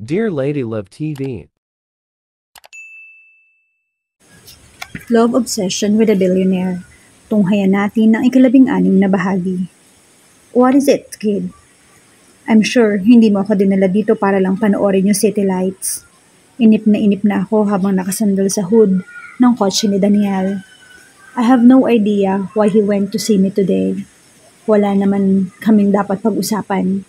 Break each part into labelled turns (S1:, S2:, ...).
S1: Dear Lady Love TV.
S2: Love Obsession with a Billionaire. Tunghayan natin ang ikalabing-anim na bahagi. What is it, kid? I'm sure hindi mo ako dinala dito para lang panoorin yung city lights. Inip na ako habang nakasandal sa hood ng kotse ni Daniel. I have no idea why he went to see me today. Wala naman kaming dapat pag-usapan.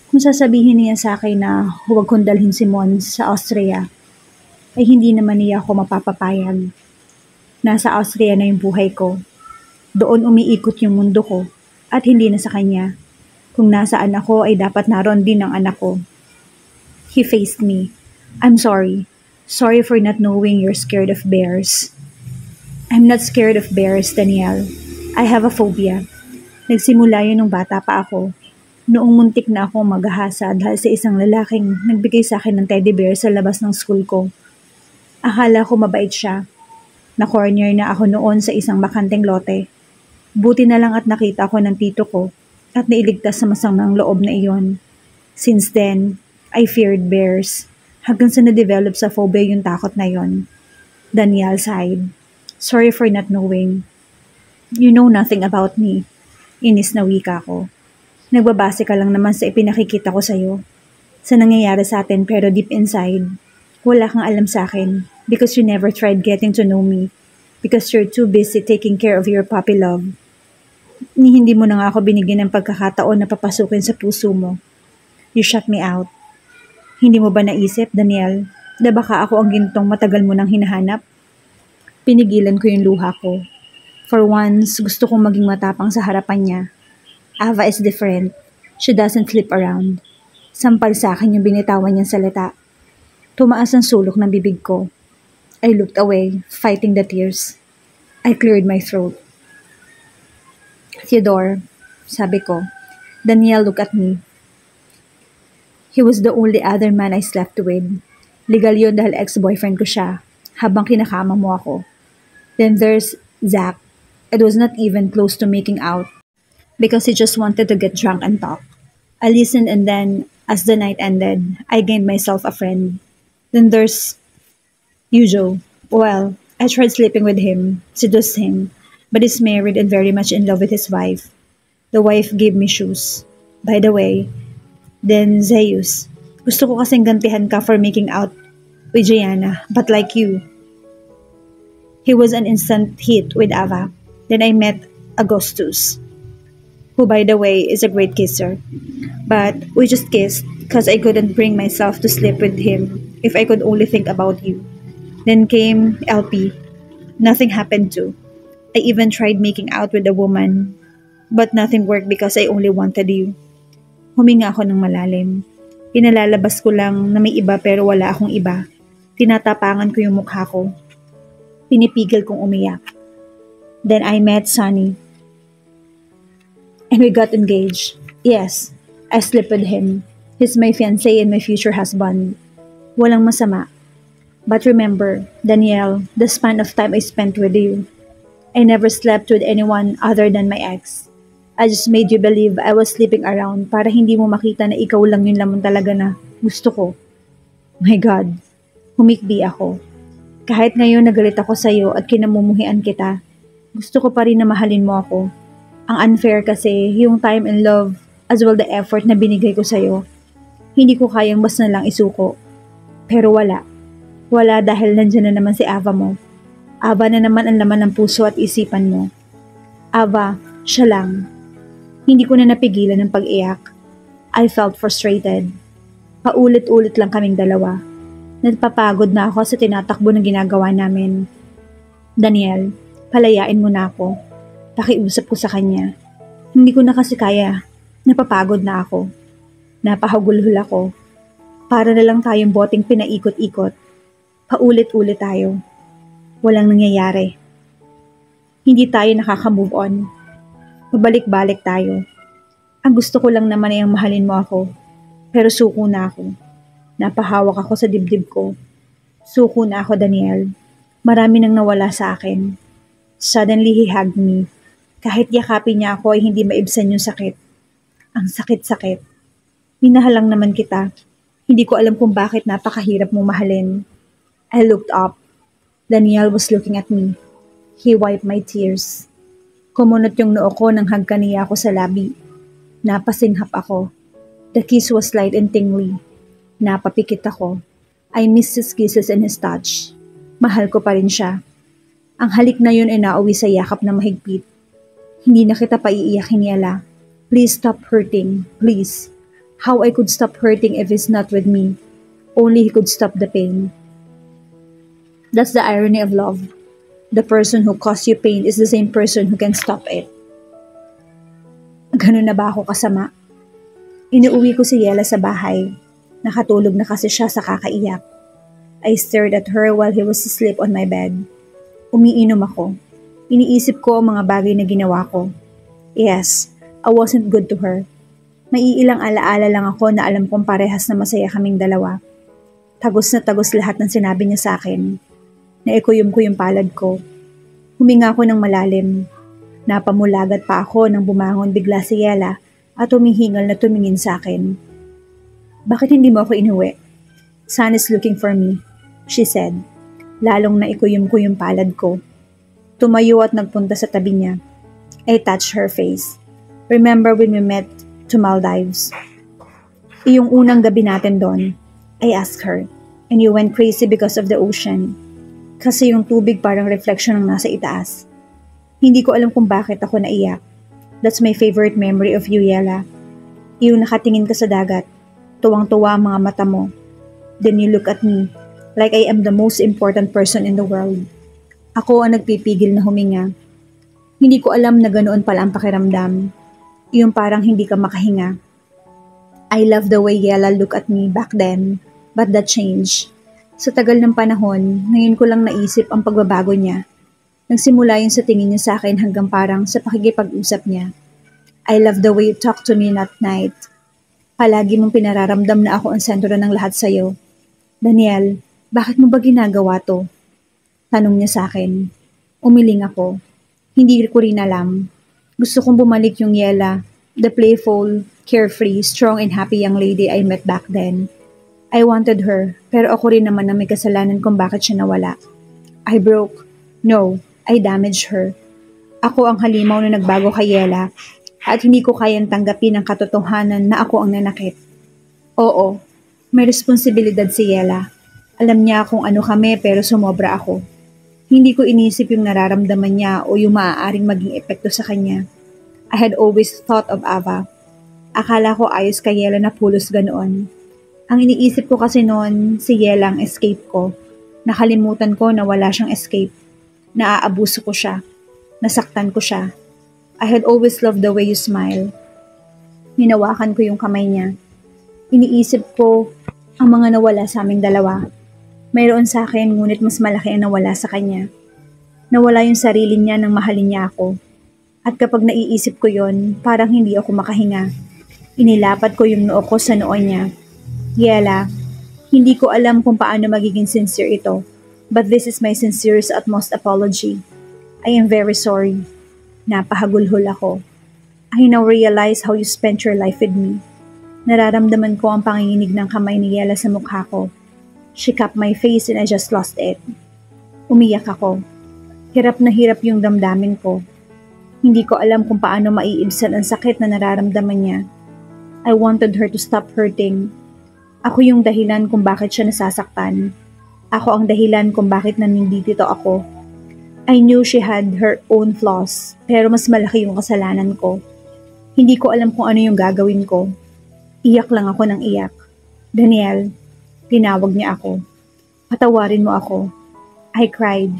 S2: Kung sasabihin niya sa akin na huwag kong dalhin si Mons sa Austria, ay hindi naman niya ako mapapapayag. Nasa Austria na yung buhay ko. Doon umiikot yung mundo ko at hindi na sa kanya. Kung nasaan ako ay dapat naroon din ang anak ko. He faced me. I'm sorry. Sorry for not knowing you're scared of bears. I'm not scared of bears, Daniel. I have a phobia. Nagsimula yun nung bata pa ako. Noong muntik na akong maghahasa dahil sa isang lalaking nagbigay sa akin ng teddy bear sa labas ng school ko. Akala ko mabait siya. Na-corner na ako noon sa isang bakanteng lote. Buti na lang at nakita ko ng tito ko at nailigtas sa masamang loob na iyon. Since then, I feared bears. Hanggang sa na-develop sa phobia yung takot na yon. Daniel sighed. Sorry for not knowing. You know nothing about me. Inis na wika ko. Nagbabase ka lang naman sa ipinakikita ko sa'yo. Sa nangyayari sa atin pero deep inside, wala kang alam sa akin because you never tried getting to know me because you're too busy taking care of your puppy love. Hindi mo na nga ako binigyan ng pagkakataon na papasukin sa puso mo. You shut me out. Hindi mo ba naisip, Daniel, na baka ako ang gintong matagal mo nang hinahanap? Pinigilan ko yung luha ko. For once, gusto kong maging matapang sa harapan niya. Ava is different. She doesn't flip around. Sampal sa akin yung binitawan niyang salita. Tumaas ang sulok ng bibig ko. I looked away, fighting the tears. I cleared my throat. Theodore, sabi ko. Daniel looked at me. He was the only other man I slept with. Legal yun dahil ex-boyfriend ko siya, habang kinakama mo ako. Then there's Zach. It was not even close to making out. Because he just wanted to get drunk and talk. I listened and then, as the night ended, I gained myself a friend. Then there's Yujo. Well, I tried sleeping with him, seduced him, but he's married and very much in love with his wife. The wife gave me shoes. By the way, then Zeus. Gusto ko kasing gantihan ka for making out with Gianna, but like you. He was an instant hit with Ava. Then I met Augustus, who by the way is a great kisser. But we just kissed because I couldn't bring myself to sleep with him if I could only think about you. Then came LP. Nothing happened to. I even tried making out with a woman, but nothing worked because I only wanted you. Huminga ako ng malalim. Pinalalabas ko lang na may iba pero wala akong iba. Tinatapangan ko yung mukha ko. Pinipigil kong umiyak. Then I met Sunny. And we got engaged. Yes, I slept with him. He's my fiancé and my future husband. Walang masama. But remember, Danielle, the span of time I spent with you. I never slept with anyone other than my ex. I just made you believe I was sleeping around para hindi mo makita na ikaw lang yung lamang talaga na gusto ko. My God, humikbi ako. Kahit ngayon nagalit ako sa'yo at kinamumuhian kita, gusto ko pa rin na mahalin mo ako. Ang unfair kasi, yung time and love, as well the effort na binigay ko sa'yo, hindi ko kayang basta na lang isuko. Pero wala. Wala dahil nandiyan na naman si Ava mo. Ava na naman ang laman ng puso at isipan mo. Ava, siya lang. Hindi ko na napigilan ng pag-iyak. I felt frustrated. Paulit-ulit lang kaming dalawa. Nagpapagod na ako sa tinatakbo ng ginagawa namin. Daniel, palayain mo na ako. Pakiusap ko sa kanya. Hindi ko na kasi kaya. Napapagod na ako. Napahagulhul ako. Para na lang tayong boteng pinaikot-ikot. Paulit-ulit tayo. Walang nangyayari. Hindi tayo nakaka-move on. Pabalik-balik tayo. Ang gusto ko lang naman ay ang mahalin mo ako. Pero suko na ako. Napahawak ako sa dibdib ko. Suko na ako, Daniel. Marami nang nawala sa akin. Suddenly he hugged me. Kahit yakapin niya ako ay hindi maibsan yung sakit. Ang sakit-sakit. Minahal lang naman kita. Hindi ko alam kung bakit napakahirap mong mahalin. I looked up. Daniel was looking at me. He wiped my tears. Kumunot yung noo ko nang hagkan niya ako sa labi. Napasinghap ako. The kiss was light and tingly. Napapikit ako. I missed his kisses and his touch. Mahal ko pa rin siya. Ang halik na yun ay nauwi sa yakap na mahigpit. Hindi na kita paiiyakin, Yela. Please stop hurting. Please. How I could stop hurting if he's not with me. Only he could stop the pain. That's the irony of love. The person who caused you pain is the same person who can stop it. Ganun na ba ako kasama? Inuuwi ko si Yela sa bahay. Nakatulog na kasi siya sa kakaiyak. I stared at her while he was asleep on my bed. Umiinom ako. Iniisip ko ang mga bagay na ginawa ko. Yes, I wasn't good to her. May ilang alaala lang ako na alam kong parehas na masaya kaming dalawa. Tagos na tagos lahat ng sinabi niya sa akin. Naikuyom ko yung palad ko. Huminga ako ng malalim. Napamulagat pa ako nang bumangon bigla si Yela at humihingal na tumingin sa akin. Bakit hindi mo ako inuwi? Son is looking for me, she said. Lalong naikuyom ko yung palad ko. Tumayo at nagpunta sa tabi niya. I touched her face. Remember when we met to Maldives? Iyong unang gabi natin doon, I asked her. And you went crazy because of the ocean. Kasi yung tubig parang reflection ng nasa itaas. Hindi ko alam kung bakit ako naiyak. That's my favorite memory of you, Yela. Yung nakatingin ka sa dagat. Tuwang-tuwa ang mga mata mo. Then you look at me, like I am the most important person in the world. Ako ang nagpipigil na huminga. Hindi ko alam na ganoon pala ang pakiramdam. Yung parang hindi ka makahinga. I love the way Yela looked at me back then, but that changed. Sa tagal ng panahon, ngayon ko lang naisip ang pagbabago niya. Nagsimula yun sa tingin niya sa akin hanggang parang sa pakikipag-usap niya. I love the way you talk to me that night. Palagi mong pinararamdam na ako ang sentro ng lahat sa'yo. Daniel, bakit mo ba ginagawa to? Tanong niya sa akin. Umiling ako. Hindi ko rin alam. Gusto kong bumalik yung Yela, the playful, carefree, strong and happy young lady I met back then. I wanted her, pero ako rin naman ang may kasalanan kung bakit siya nawala. I broke. No, I damaged her. Ako ang halimaw na nagbago kay Yela at hindi ko kayang tanggapin ang katotohanan na ako ang nanakit. Oo, may responsibilidad si Yela. Alam niya kung ano kami pero sumobra ako. Hindi ko inisip yung nararamdaman niya o yung maaaring maging epekto sa kanya. I had always thought of Ava. Akala ko ayos kay Yela na pulos ganoon. Ang iniisip ko kasi noon, si Yela ang escape ko. Nakalimutan ko na wala siyang escape. Naaabuso ko siya. Nasaktan ko siya. I had always loved the way you smile. Hinawakan ko yung kamay niya. Iniisip ko ang mga nawala sa aming dalawa. Mayroon sa akin ngunit mas malaki ang nawala sa kanya. Nawala yung sarili niya nang mahalin niya ako. At kapag naiisip ko yon, parang hindi ako makahinga. Inilapat ko yung noo ko sa noo niya. Yela, hindi ko alam kung paano magiging sincere ito, but this is my sincerest at most apology. I am very sorry. Napahagulhol ako. I now realize how you spent your life with me. Nararamdaman ko ang panginginig ng kamay ni Yela sa mukha ko. She cupped my face and I just lost it. Umiyak ako. Hirap na hirap yung damdamin ko. Hindi ko alam kung paano maiibsan ang sakit na nararamdaman niya. I wanted her to stop hurting. Ako yung dahilan kung bakit siya nasasaktan. Ako ang dahilan kung bakit nandito ako. I knew she had her own flaws, pero mas malaki yung kasalanan ko. Hindi ko alam kung ano yung gagawin ko. Iyak lang ako ng iyak. Daniel, tinawag niya ako. Patawarin mo ako. I cried.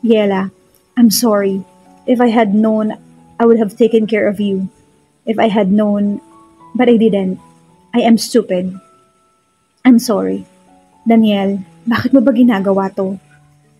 S2: Yela, I'm sorry. If I had known, I would have taken care of you. If I had known, but I didn't. I am stupid. I'm sorry. Daniel, bakit mo ba ginagawa to?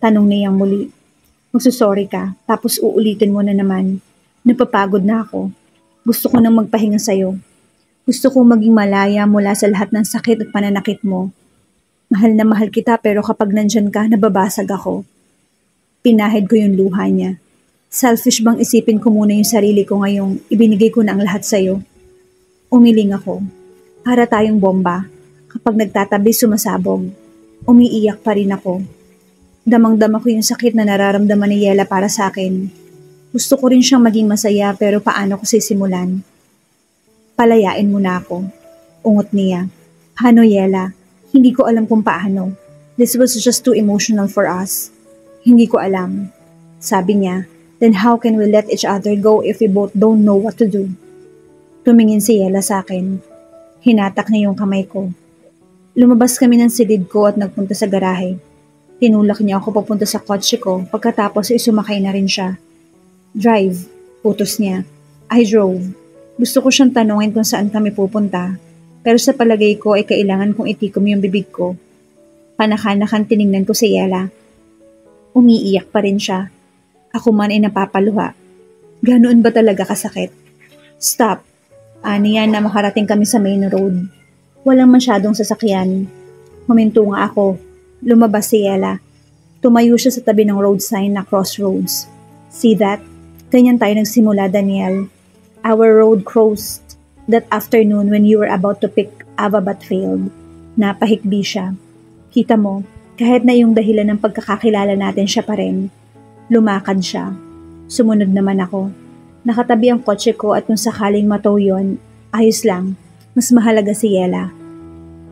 S2: Tanong niyang muli. Magsusorry ka, tapos uulitin mo na naman. Napapagod na ako. Gusto ko nang magpahinga sa'yo. Gusto kong maging malaya mula sa lahat ng sakit at pananakit mo. Mahal na mahal kita pero kapag nandyan ka, nababasag ako. Pinahid ko yung luha niya. Selfish bang isipin ko muna yung sarili ko ngayong ibinigay ko na ang lahat sa'yo? Umiling ako. Para tayong bomba. Kapag nagtatabi, sumasabog. Umiiyak pa rin ako. Damang-dama ko yung sakit na nararamdaman ni Yela para sa akin. Gusto ko rin siyang maging masaya pero paano ko sisimulan? Palayain mo na ako. Ungot niya. Paano, Yela? Hindi ko alam kung paano. This was just too emotional for us. Hindi ko alam. Sabi niya, then how can we let each other go if we both don't know what to do? Tumingin si Yela sa akin. Hinatak niya yung kamay ko. Lumabas kami ng silid ko at nagpunta sa garahe. Tinulak niya ako papunta sa kotse ko pagkatapos ay sumakay na rin siya. Drive, utos niya. I drove. Gusto ko siyang tanungin kung saan kami pupunta, pero sa palagay ko ay kailangan kong itikom yung bibig ko. Panakanakan tiningnan ko si Yela. Umiiyak pa rin siya. Ako man ay napapaluha. Ganoon ba talaga kasakit? Stop. Ani yan na makarating kami sa main road. Walang masyadong sasakyan. Huminto nga ako. Lumabas si Yela. Tumayo siya sa tabi ng road sign na crossroads. See that? Ganyan tayo nagsimula, Daniel. Our road crossed that afternoon when you were about to pick Ava but failed. Napahikbi siya. Kita mo, kahit na yung dahilan ng pagkakakilala natin siya pa rin. Lumakad siya. Sumunod naman ako. Nakatabi ang kotse ko at kung sakaling mataw yun, ayos lang. Mas mahalaga si Yela.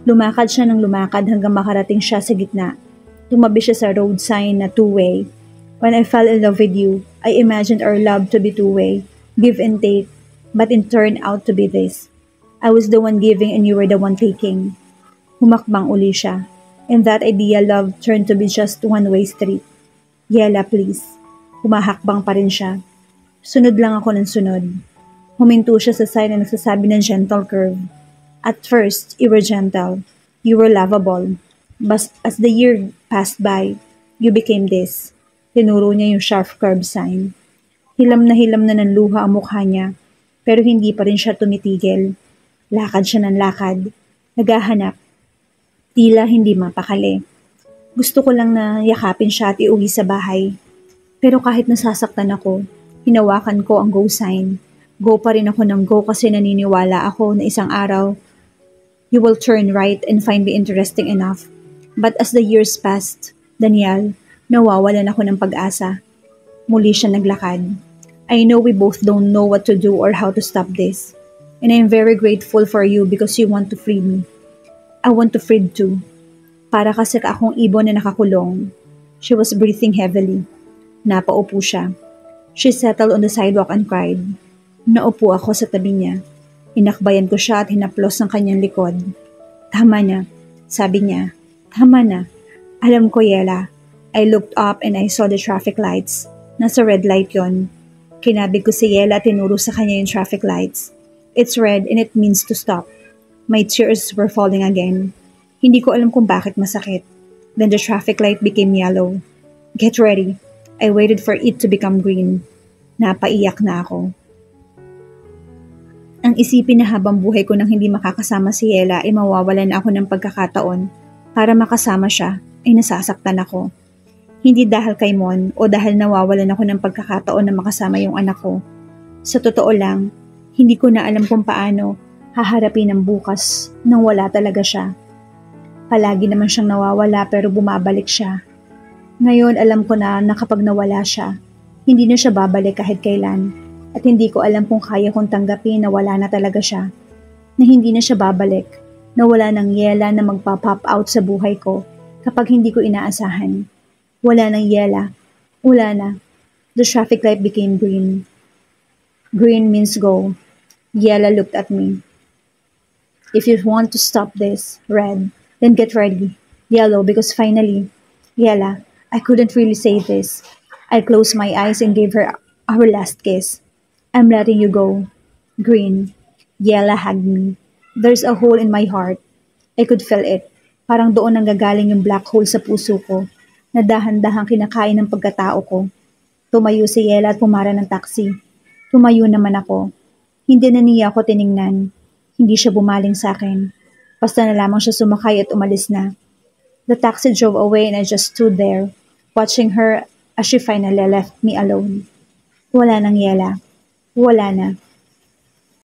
S2: Lumakad siya ng lumakad hanggang makarating siya sa gitna. Tumabi siya sa road sign na two-way. When I fell in love with you, I imagined our love to be two-way, give and take, but it turned out to be this. I was the one giving and you were the one taking. Humakbang uli siya. And that idea love turned to be just one-way street. Yela, please. Humahakbang pa rin siya. Sunod lang ako ng sunod. Huminto siya sa sign na nagsasabi ng gentle curve. At first, you were gentle. You were lovable. But as the year passed by, you became this. Tinuro niya yung sharp curve sign. Hilam na ng luha ang mukha niya, pero hindi pa rin siya tumitigil. Lakad siya ng lakad. Naghahanap. Tila hindi mapakali. Gusto ko lang na yakapin siya at iuwi sa bahay. Pero kahit nasasaktan ako, hinawakan ko ang go sign. Go pa rin ako ng go kasi naniniwala ako na isang araw, you will turn right and find me interesting enough. But as the years passed, Daniel, nawawalan ako ng pag-asa. Muli siya naglakad. I know we both don't know what to do or how to stop this. And I'm very grateful for you because you want to free me. I want to free too. Para kasi akong ibon na nakakulong. She was breathing heavily. Napaupo siya. She settled on the sidewalk and cried. Naupo ako sa tabi niya. Inakbayan ko siya at hinaplos ng kanyang likod. Tama na, sabi niya. Tama na. Alam ko, Yela. I looked up and I saw the traffic lights. Nasa red light yon. Kinabig ko si Yela at tinuro sa kanya yung traffic lights. It's red and it means to stop. My tears were falling again. Hindi ko alam kung bakit masakit. Then the traffic light became yellow. Get ready. I waited for it to become green. Napaiyak na ako. Ang isipin na habang buhay ko nang hindi makakasama si Yela ay mawawalan ako ng pagkakataon para makasama siya ay nasasaktan ako. Hindi dahil kay Mon o dahil nawawalan ako ng pagkakataon na makasama yung anak ko. Sa totoo lang, hindi ko na alam kung paano haharapin ang bukas nang wala talaga siya. Palagi naman siyang nawawala pero bumabalik siya. Ngayon alam ko na kapag nawala siya, hindi na siya babalik kahit kailan. At hindi ko alam kung kaya kong tanggapin na wala na talaga siya. Na hindi na siya babalik. Na wala ng Yela na magpa-pop out sa buhay ko kapag hindi ko inaasahan. Wala ng Yela. Wala na. The traffic light became green. Green means go. Yela looked at me. If you want to stop this, red, then get ready. Yellow, because finally, Yela, I couldn't really say this. I closed my eyes and gave her our last kiss. I'm letting you go. Green. Yela hugged me. There's a hole in my heart. I could feel it. Parang doon nanggagaling yung black hole sa puso ko. Na dahan-dahang kinakain ng pagkatao ko. Tumayo si Yela at pumara ng taxi. Tumayo naman ako. Hindi na niya ako tiningnan. Hindi siya bumaling sa akin. Basta na lamang siya sumakay at umalis na. The taxi drove away and I just stood there, watching her as she finally left me alone. Wala nang Yela. Wala na.